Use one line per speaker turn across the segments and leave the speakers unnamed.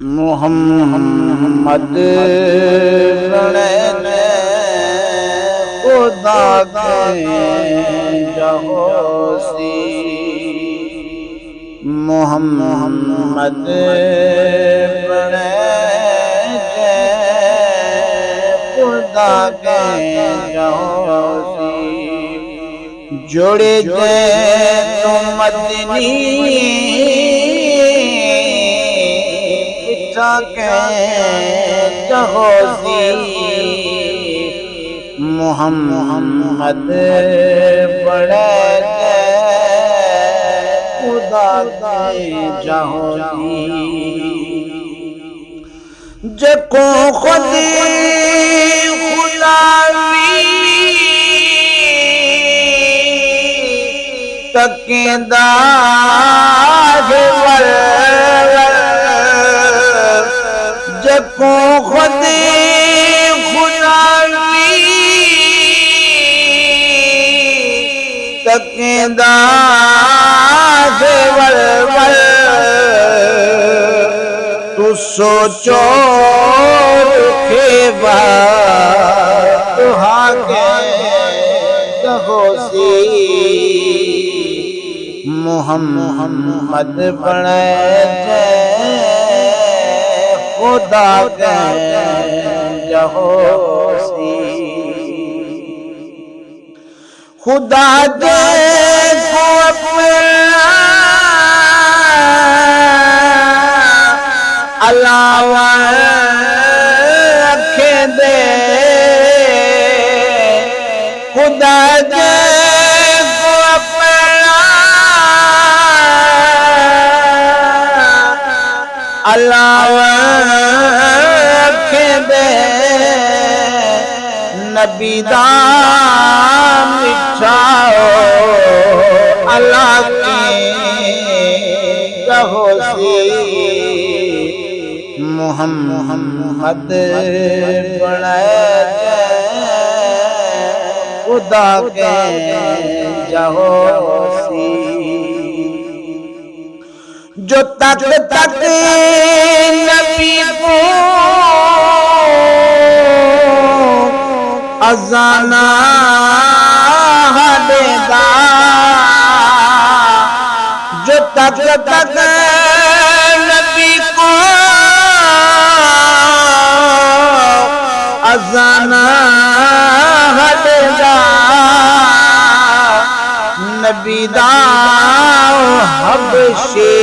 محمد بڑے خدا کے جہوسی محمد بڑے خدا کے جہوسی جوڑے جے تو مدنی کے جہوسی محمد بڑے خدا کے جہوسی جکو خود خداوی تکیندار جکو خود خداوی تکیندار تو سوچو رکھے بات آگے جہوسی محمد بڑے خدا کے جہوسی خدا دے کو اپنا علاوہ رکھے دے خدا دے کو اپنا علاوہ رکھے دے نبی دا مٹھاؤ اللہ کی جہوسی محمد بڑے خدا کے جہوسی جو تک نبی کو ازانا دے گا جو تک نبی کو ازانا دے گا نبی دا حبشی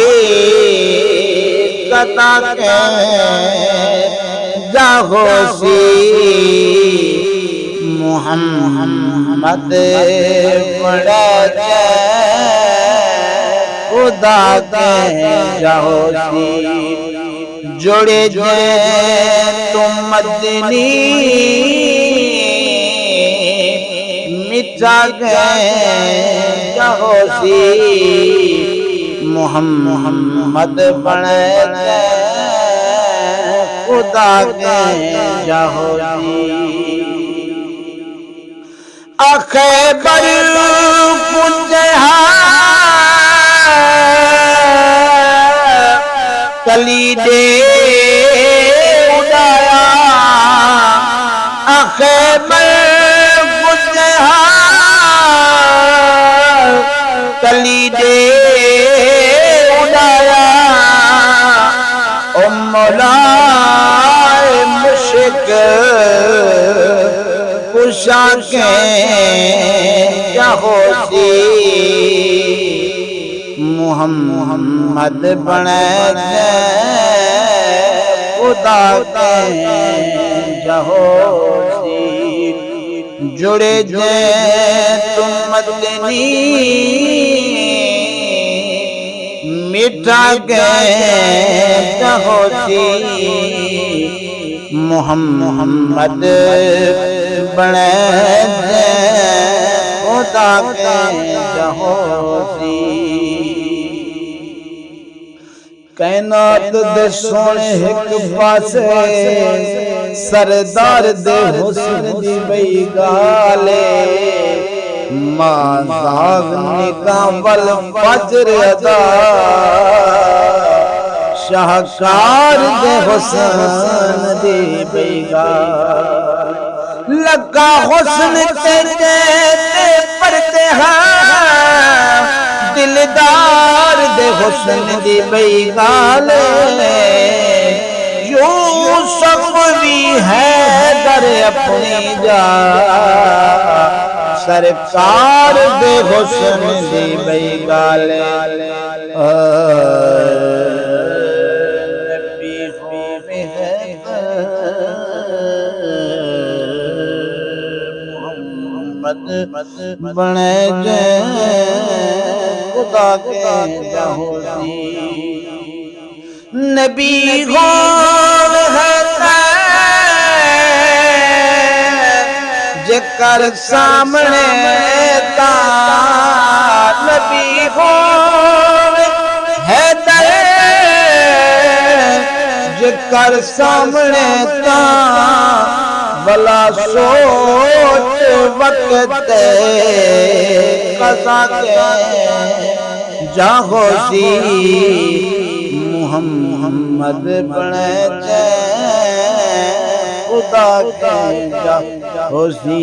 قطع کے جہوسی محمد بڑے خدا کے جہوسی جوڑے جے تم مدنی مٹا گئے جہوسی محمد بڑے خدا کے جہوسی خیبر پنجہا کلیدے اڑایا خیبر پنجہا کلیدے اڑایا مولا مشک کشا کے جہوسی محمد بڑے خدا کے جہوسی جڑے جے تم مدنی مٹا گئے جہوسی محمد بڑے خدا کے جہوسی کائنات دے سونے ایک پاسے سردار دے حسن دی بئی گالے مازاغ نکاح والفجر ادا شاہکار دے حسن دی بیگار لگا حسن تیرے پرتے ہاں دلدار دے حسن دی بیگار یوسف بھی ہے در اپنی جا سرکار دے حسن دی بیگار بنے خدا کے جہوزی نبی غور ہے جکر سامنے تا نبی غور ہے جکر سامنے تا بلا سوچ وقت قضا کے جہوزی محمد بنے خدا کے جہوزی